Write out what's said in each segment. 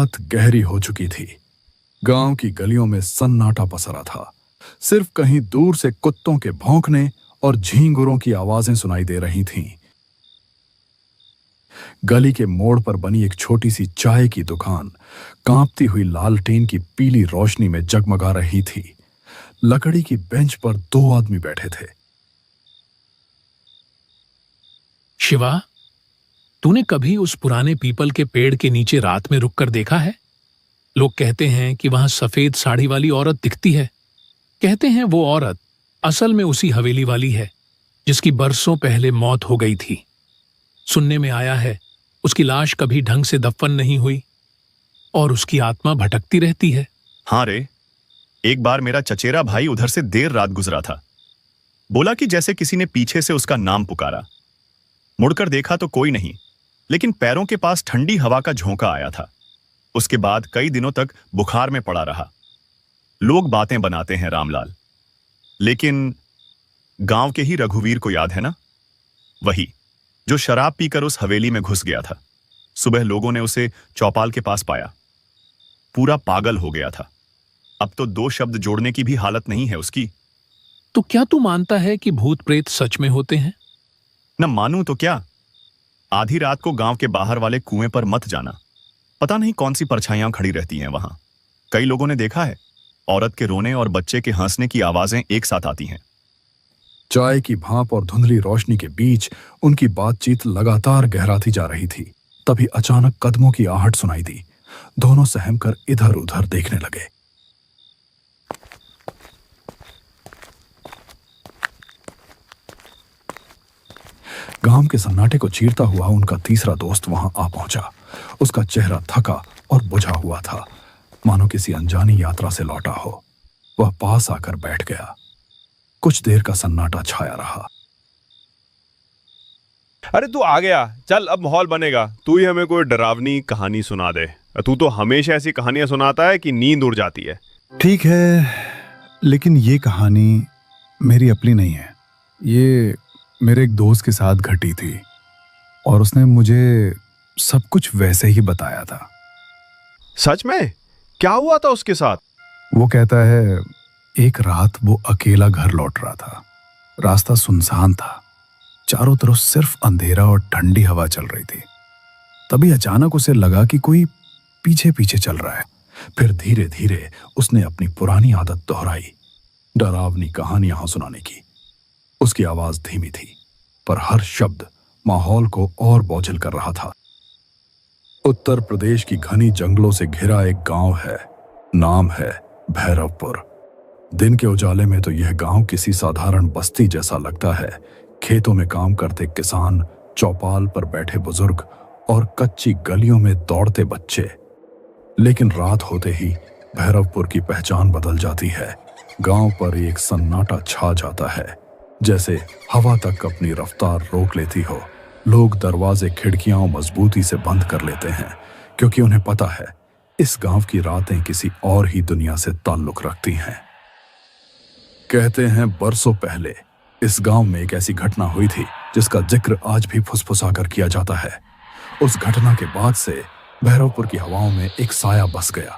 रात गहरी हो चुकी थी। गांव की गलियों में सन्नाटा पसरा था। सिर्फ कहीं दूर से कुत्तों के भौंकने और झींगुरों की आवाजें सुनाई दे रही थीं। गली के मोड़ पर बनी एक छोटी सी चाय की दुकान कांपती हुई लालटेन की पीली रोशनी में जगमगा रही थी। लकड़ी की बेंच पर 2 आदमी बैठे थे। शिवा, तूने कभी उस पुराने पीपल के पेड़ के नीचे रात में रुककर देखा है? लोग कहते हैं कि वहां सफेद साड़ी वाली औरत दिखती है। कहते हैं वो औरत असल में उसी हवेली वाली है जिसकी बरसों पहले मौत हो गई थी। सुनने में आया है उसकी लाश कभी ढंग से दफन नहीं हुई और उसकी आत्मा भटकती रहती है। हाँ रे, एक बार मेरा चचेरा भाई उधर से देर रात गुजरा था। बोला कि जैसे किसी ने पीछे से उसका नाम पुकारा। मुड़कर देखा तो कोई नहीं, लेकिन पैरों के पास ठंडी हवा का झोंका आया था। उसके बाद कई दिनों तक बुखार में पड़ा रहा। लोग बातें बनाते हैं रामलाल, लेकिन गांव के ही रघुवीर को याद है ना? वही जो शराब पीकर उस हवेली में घुस गया था। सुबह लोगों ने उसे चौपाल के पास पाया। पूरा पागल हो गया था। अब तो 2 शब्द जोड़ने की भी हालत नहीं है उसकी। तो क्या तू मानता है कि भूत प्रेत सच में होते हैं? न मानूं तो क्या। आधी रात को गांव के बाहर वाले कुएं पर मत जाना। पता नहीं कौन सी परछाइयां खड़ी रहती हैं वहां। कई लोगों ने देखा है, औरत के रोने और बच्चे के हंसने की आवाजें एक साथ आती हैं। चाय की भाप और धुंधली रोशनी के बीच उनकी बातचीत लगातार गहराती जा रही थी। तभी अचानक कदमों की आहट सुनाई दी। दोनों सहमकर इधर उधर देखने लगे। गांव के सन्नाटे को चीरता हुआ उनका तीसरा दोस्त वहां आ पहुंचा। उसका चेहरा थका और बुझा हुआ था, मानो किसी अनजानी यात्रा से लौटा हो। वह पास आकर बैठ गया। कुछ देर का सन्नाटा छाया रहा। अरे तू आ गया, चल अब माहौल बनेगा। तू ही हमें कोई डरावनी कहानी सुना दे। तू तो हमेशा ऐसी कहानियां सुनाता है कि नींद उड़ जाती है। ठीक है, लेकिन ये कहानी मेरी अपनी नहीं है। ये मेरे एक दोस्त के साथ घटी थी और उसने मुझे सब कुछ वैसे ही बताया था। सच में? क्या हुआ था उसके साथ? वो कहता है एक रात वो अकेला घर लौट रहा था। रास्ता सुनसान था, चारों तरफ सिर्फ अंधेरा और ठंडी हवा चल रही थी। तभी अचानक उसे लगा कि कोई पीछे पीछे चल रहा है। फिर धीरे धीरे उसने अपनी पुरानी आदत दोहराई, डरावनी कहानियां सुनाने की। उसकी आवाज धीमी थी, पर हर शब्द माहौल को और बोझिल कर रहा था। उत्तर प्रदेश की घनी जंगलों से घिरा एक गांव है। नाम है भैरवपुर। दिन के उजाले में तो यह गांव किसी साधारण बस्ती जैसा लगता है। खेतों में काम करते किसान, चौपाल पर बैठे बुजुर्ग और कच्ची गलियों में दौड़ते बच्चे। लेकिन रात होते ही भैरवपुर की पहचान बदल जाती है। गांव पर एक सन्नाटा छा जाता है, जैसे हवा तक अपनी रफ्तार रोक लेती हो। लोग दरवाजे खिड़कियां मजबूती से बंद कर लेते हैं, क्योंकि उन्हें पता है इस गांव की रातें किसी और ही दुनिया से ताल्लुक रखती हैं। कहते हैं बरसों पहले इस गांव में एक ऐसी घटना हुई थी जिसका जिक्र आज भी फुसफुसाकर किया जाता है। उस घटना के बाद से भैरवपुर की हवाओं में एक साया बस गया।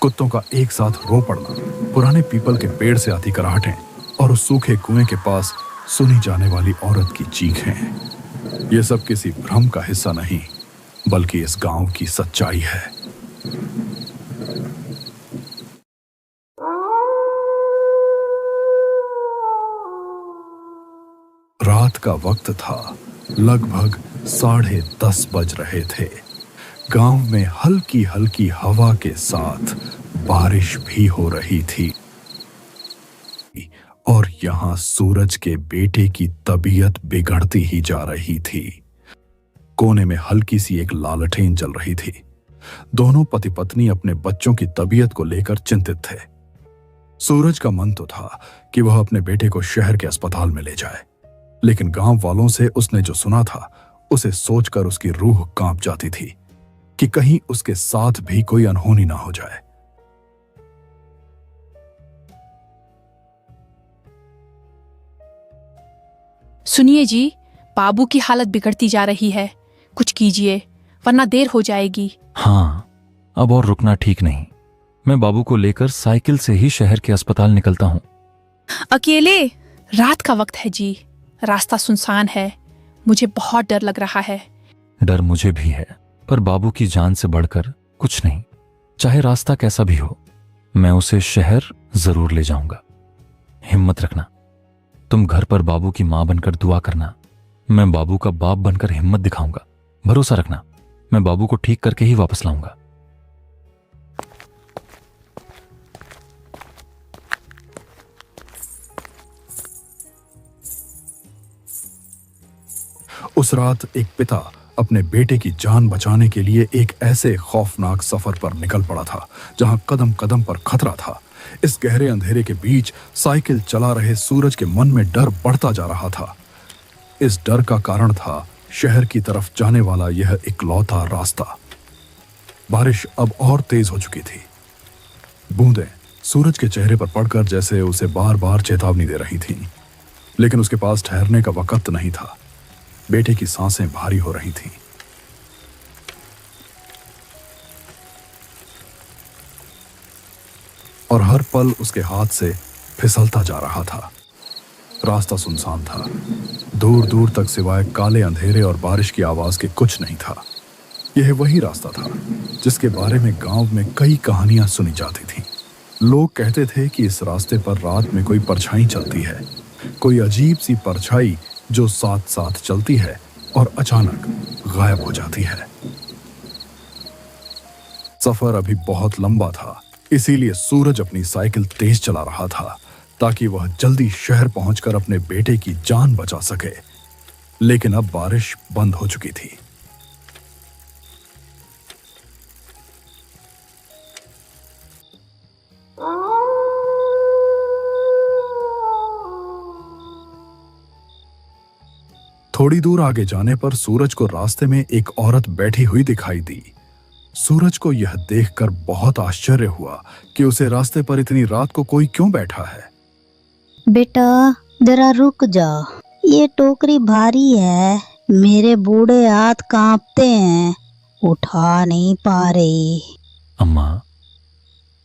कुत्तों का एक साथ रो पड़ना, पुराने पीपल के पेड़ से आती कराहटें और उस सूखे कुएं के पास सुनी जाने वाली औरत की चीखें, ये सब किसी भ्रम का हिस्सा नहीं, बल्कि इस गांव की सच्चाई है। रात का वक्त था। लगभग 10:30 बज रहे थे। गांव में हल्की हल्की हवा के साथ बारिश भी हो रही थी और यहां सूरज के बेटे की तबीयत बिगड़ती ही जा रही थी। कोने में हल्की सी एक लालटेन जल रही थी। दोनों पति पत्नी अपने बच्चों की तबीयत को लेकर चिंतित थे। सूरज का मन तो था कि वह अपने बेटे को शहर के अस्पताल में ले जाए, लेकिन गांव वालों से उसने जो सुना था उसे सोचकर उसकी रूह कांप जाती थी कि कहीं उसके साथ भी कोई अनहोनी ना हो जाए। सुनिए जी, बाबू की हालत बिगड़ती जा रही है। कुछ कीजिए, वरना देर हो जाएगी। हाँ, अब और रुकना ठीक नहीं। मैं बाबू को लेकर साइकिल से ही शहर के अस्पताल निकलता हूँ। अकेले? रात का वक्त है जी, रास्ता सुनसान है, मुझे बहुत डर लग रहा है। डर मुझे भी है, पर बाबू की जान से बढ़कर कुछ नहीं। चाहे रास्ता कैसा भी हो, मैं उसे शहर जरूर ले जाऊंगा। हिम्मत रखना। तुम घर पर बाबू की मां बनकर दुआ करना। मैं बाबू का बाप बनकर हिम्मत दिखाऊंगा। भरोसा रखना, मैं बाबू को ठीक करके ही वापस लाऊंगा। उस रात एक पिता अपने बेटे की जान बचाने के लिए एक ऐसे खौफनाक सफर पर निकल पड़ा था जहां कदम कदम पर खतरा था। इस गहरे अंधेरे के बीच साइकिल चला रहे सूरज के मन में डर बढ़ता जा रहा था। इस डर का कारण था शहर की तरफ जाने वाला यह इकलौता रास्ता। बारिश अब और तेज हो चुकी थी। बूंदें सूरज के चेहरे पर पड़कर जैसे उसे बार बार चेतावनी दे रही थीं, लेकिन उसके पास ठहरने का वक्त नहीं था। बेटे की सांसें भारी हो रही थीं। और हर पल उसके हाथ से फिसलता जा रहा था। रास्ता सुनसान था। दूर दूर तक सिवाय काले अंधेरे और बारिश की आवाज के कुछ नहीं था। यह वही रास्ता था जिसके बारे में गांव में कई कहानियां सुनी जाती थीं। लोग कहते थे कि इस रास्ते पर रात में कोई परछाई चलती है, कोई अजीब सी परछाई जो साथ साथ चलती है और अचानक गायब हो जाती है। सफर अभी बहुत लंबा था, इसीलिए सूरज अपनी साइकिल तेज चला रहा था ताकि वह जल्दी शहर पहुंचकर अपने बेटे की जान बचा सके। लेकिन अब बारिश बंद हो चुकी थी। थोड़ी दूर आगे जाने पर सूरज को रास्ते में एक औरत बैठी हुई दिखाई दी। सूरज को यह देखकर बहुत आश्चर्य हुआ कि उसे रास्ते पर इतनी रात को कोई क्यों बैठा है। बेटा जरा रुक जा, ये टोकरी भारी है, मेरे बूढ़े हाथ कांपते हैं, उठा नहीं पा रही। अम्मा,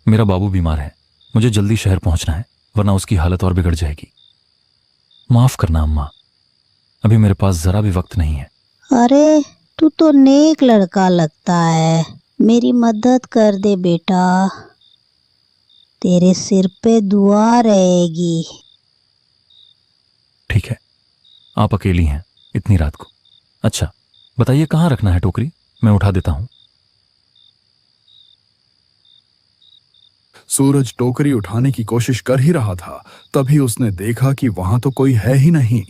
मेरा बाबू बीमार है, मुझे जल्दी शहर पहुंचना है, वरना उसकी हालत और बिगड़ जाएगी। माफ करना अम्मा, अभी मेरे पास जरा भी वक्त नहीं है। अरे तू तो नेक लड़का लगता है, मेरी मदद कर दे बेटा, तेरे सिर पे दुआ रहेगी। ठीक है, आप अकेली हैं इतनी रात को। अच्छा बताइए कहाँ रखना है टोकरी, मैं उठा देता हूं। सूरज टोकरी उठाने की कोशिश कर ही रहा था, तभी उसने देखा कि वहां तो कोई है ही नहीं।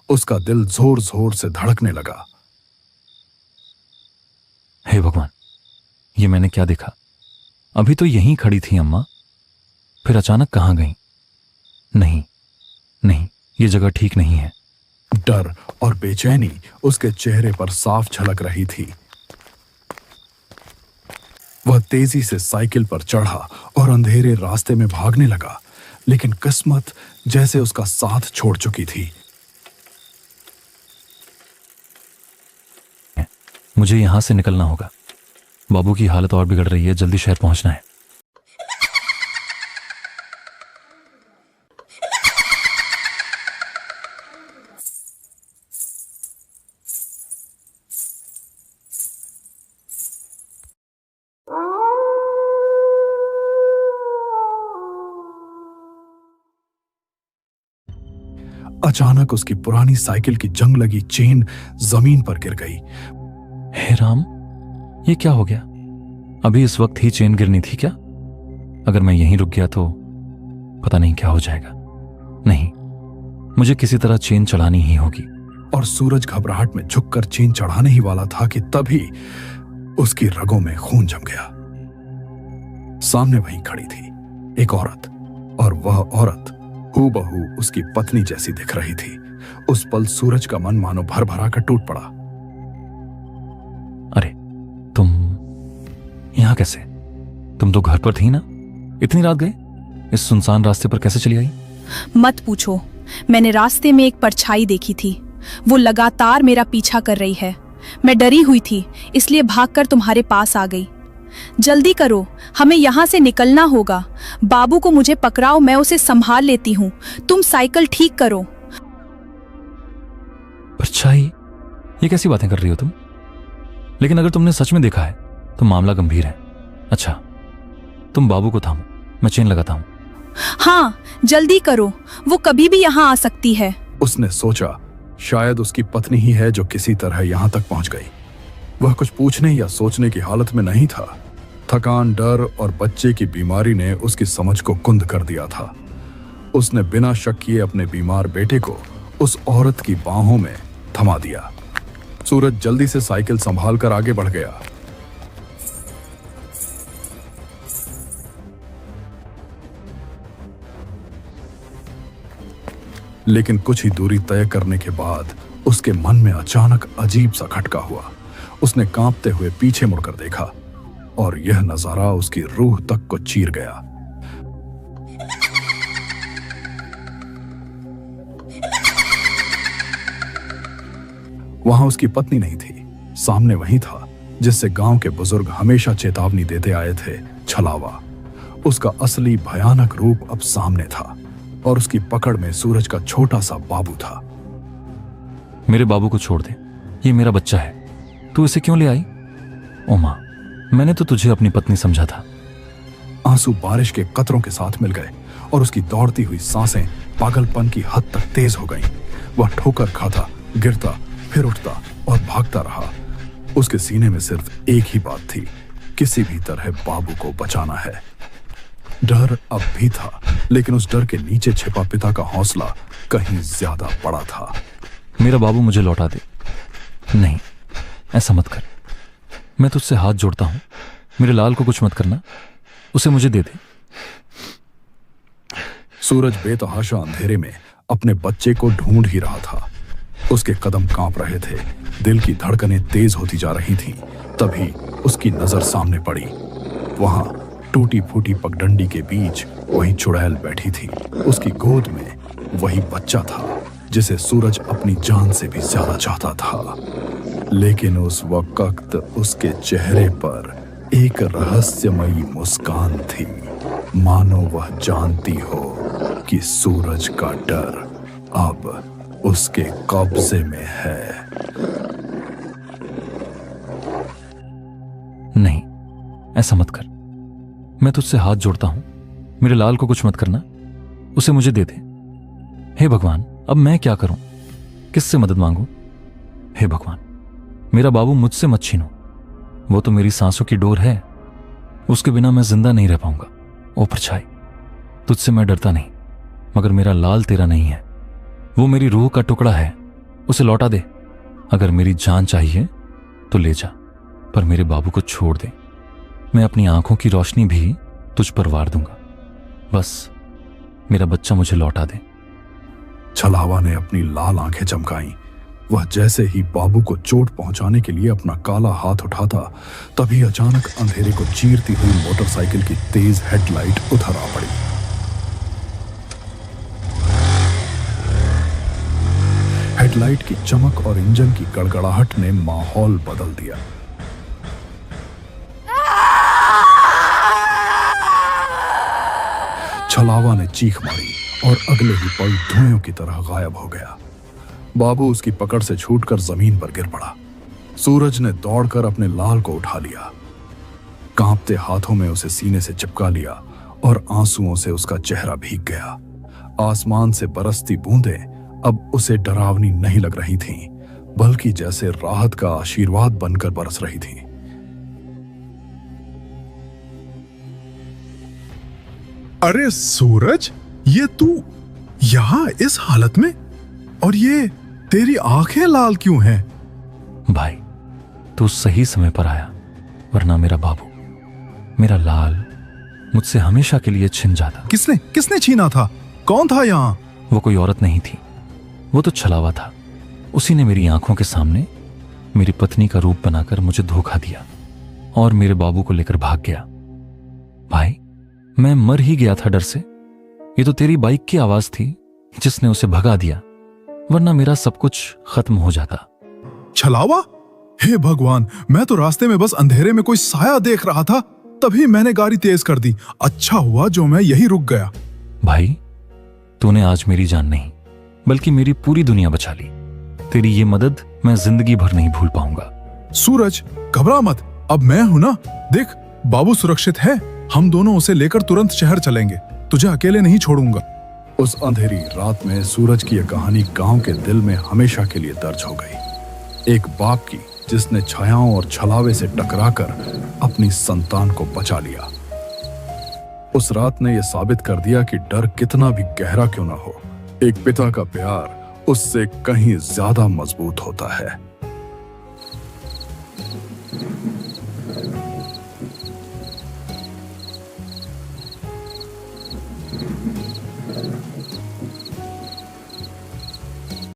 उसका दिल जोर जोर से धड़कने लगा। हे भगवान, ये मैंने क्या देखा? अभी तो यहीं खड़ी थी अम्मा, फिर अचानक कहां गई? नहीं नहीं, ये जगह ठीक नहीं है। डर और बेचैनी उसके चेहरे पर साफ झलक रही थी। वह तेजी से साइकिल पर चढ़ा और अंधेरे रास्ते में भागने लगा, लेकिन किस्मत जैसे उसका साथ छोड़ चुकी थी। मुझे यहां से निकलना होगा, बाबू की हालत और बिगड़ रही है, जल्दी शहर पहुंचना है। अचानक उसकी पुरानी साइकिल की जंग लगी चेन जमीन पर गिर गई। हे राम, ये क्या हो गया? अभी इस वक्त ही चेन गिरनी थी क्या? अगर मैं यहीं रुक गया तो पता नहीं क्या हो जाएगा। नहीं, मुझे किसी तरह चेन चढ़ानी ही होगी। और सूरज घबराहट में झुककर चेन चढ़ाने ही वाला था कि तभी उसकी रगों में खून जम गया। सामने वहीं खड़ी थी एक औरत, और वह औरत हूबहू उसकी पत्नी जैसी दिख रही थी। उस पल सूरज का मन मानो भर भरा कर टूट पड़ा। अरे तुम यहां कैसे? तुम तो घर पर थी ना, इतनी रात गए? इस सुनसान रास्ते पर कैसे चली आई? मत पूछो, मैंने रास्ते में एक परछाई देखी थी, वो लगातार मेरा पीछा कर रही है। मैं डरी हुई थी, इसलिए भागकर तुम्हारे पास आ गई। जल्दी करो, हमें यहाँ से निकलना होगा। बाबू को मुझे पकड़ाओ, मैं उसे संभाल लेती हूँ। तुम साइकिल ठीक करो। परछाई, ये कैसी बातें कर रही हो तुम? लेकिन अगर तुमने सच में देखा है तो मामला गंभीर है। अच्छा, तुम बाबू को थामो, मैं चेन लगाता हूं। हाँ, जल्दी करो, वो कभी भी यहाँ आ सकती है। उसने सोचा शायद उसकी पत्नी ही है जो किसी तरह यहां तक पहुंच गई। वह कुछ पूछने या सोचने की हालत में नहीं था। थकान, डर और बच्चे की बीमारी ने उसकी समझ को कुंद कर दिया था। उसने बिना शक किए अपने बीमार बेटे को उस औरत की बाहों में थमा दिया। सूरज जल्दी से साइकिल संभाल कर आगे बढ़ गया। लेकिन कुछ ही दूरी तय करने के बाद उसके मन में अचानक अजीब सा खटका हुआ। उसने कांपते हुए पीछे मुड़कर देखा और यह नजारा उसकी रूह तक को चीर गया। वहां उसकी पत्नी नहीं थी, सामने वही था जिससे गांव के बुजुर्ग हमेशा चेतावनी देते आए थे, छलावा। उसका असली भयानक रूप अब सामने था और उसकी पकड़ में सूरज का छोटा सा बाबू था। मेरे बाबू को छोड़ दे, ये मेरा बच्चा है, तू इसे क्यों ले आई? ओ मां, मैंने तो तुझे अपनी पत्नी समझा था। आंसू बारिश के कतरों के साथ मिल गए और उसकी दौड़ती हुई सांसें पागलपन की हद तक तेज हो गईं। वह ठोकर खाता, गिरता, फिर उठता और भागता रहा। उसके सीने में सिर्फ एक ही बात थी, किसी भी तरह बाबू को बचाना है। डर अब भी था, लेकिन उस डर के नीचे छिपा पिता का हौसला कहीं ज्यादा बड़ा था। मेरा बाबू मुझे लौटा दे। नहीं, ऐसा मत कर, मैं तुझसे हाथ जोड़ता हूं, मेरे लाल को कुछ मत करना, उसे मुझे दे दे। सूरज बेतहाशा अंधेरे में अपने बच्चे को ढूंढ ही रहा था। उसके कदम कांप रहे थे, दिल की धड़कनें तेज होती जा रही थीं। तभी उसकी नजर सामने पड़ी। वहां टूटी फूटी पगडंडी के बीच वही चुड़ैल बैठी थी। उसकी गोद में वही बच्चा था जिसे सूरज अपनी जान से भी ज्यादा चाहता था। लेकिन उस वक्त उसके चेहरे पर एक रहस्यमयी मुस्कान थी, मानो वह जानती हो कि सूरज का डर अब उसके कब्जे में है। नहीं, ऐसा मत कर, मैं तुझसे हाथ जोड़ता हूं, मेरे लाल को कुछ मत करना, उसे मुझे दे दे। हे भगवान, अब मैं क्या करूं? किससे मदद मांगूं? हे भगवान, मेरा बाबू मुझसे मत छीनो, वो तो मेरी सांसों की डोर है, उसके बिना मैं जिंदा नहीं रह पाऊंगा। ओ परछाई, तुझसे मैं डरता नहीं, मगर मेरा लाल तेरा नहीं है, वो मेरी रूह का टुकड़ा है, उसे लौटा दे। अगर मेरी जान चाहिए तो ले जा, पर मेरे बाबू को छोड़ दे। मैं अपनी आंखों की रोशनी भी तुझ पर वार दूंगा, बस मेरा बच्चा मुझे लौटा दे। छलावा ने अपनी लाल आंखें चमकाईं। वह जैसे ही बाबू को चोट पहुंचाने के लिए अपना काला हाथ उठाता, तभी अचानक अंधेरे को चीरती हुई मोटरसाइकिल की तेज हेडलाइट उधर आ पड़ी। हेडलाइट की चमक और इंजन की गड़गड़ाहट ने माहौल बदल दिया। छलावा ने चीख मारी और अगले ही पल धुएं की तरह गायब हो गया। बाबू उसकी पकड़ से छूटकर जमीन पर गिर पड़ा। सूरज ने दौड़कर अपने लाल को उठा लिया, कांपते हाथों में उसे सीने से चिपका लिया और आंसुओं से उसका चेहरा भीग गया। आसमान से बरसती बूंदें अब उसे डरावनी नहीं लग रही थीं, बल्कि जैसे राहत का आशीर्वाद बनकर बरस रही थीं। अरे सूरज, ये तू यहां इस हालत में, और ये तेरी आंखें लाल क्यों हैं? भाई, तू सही समय पर आया, वरना मेरा बाबू, मेरा लाल मुझसे हमेशा के लिए छिन जाता। किसने छीना था? कौन था यहाँ? वो कोई औरत नहीं थी, वो तो छलावा था। उसी ने मेरी आंखों के सामने मेरी पत्नी का रूप बनाकर मुझे धोखा दिया और मेरे बाबू को लेकर भाग गया। भाई, मैं मर ही गया था डर से। ये तो तेरी बाइक की आवाज थी जिसने उसे भगा दिया, वरना मेरा सब कुछ खत्म हो जाता। छलावा, हे भगवान, मैं तो रास्ते में बस अंधेरे में कोई साया देख रहा था, तभी मैंने गाड़ी तेज कर दी। अच्छा हुआ जो मैं यही रुक गया। भाई, तूने आज मेरी जान नहीं बल्कि मेरी पूरी दुनिया बचा ली। तेरी ये मदद मैं जिंदगी भर नहीं भूल पाऊंगा। सूरज, घबरा मत, अब मैं हूं ना। देख, बाबू सुरक्षित है। हम दोनों उसे लेकर तुरंत शहर चलेंगे। तुझे अकेले नहीं छोड़ूंगा। उस अंधेरी रात में सूरज की यह कहानी गांव के दिल में हमेशा के लिए दर्ज हो गई। एक बाप की जिसने छायाओं और छलावे से टकराकर अपनी संतान को बचा लिया। उस रात ने यह साबित कर दिया कि डर कितना भी गहरा क्यों ना हो, एक पिता का प्यार उससे कहीं ज्यादा मजबूत होता है।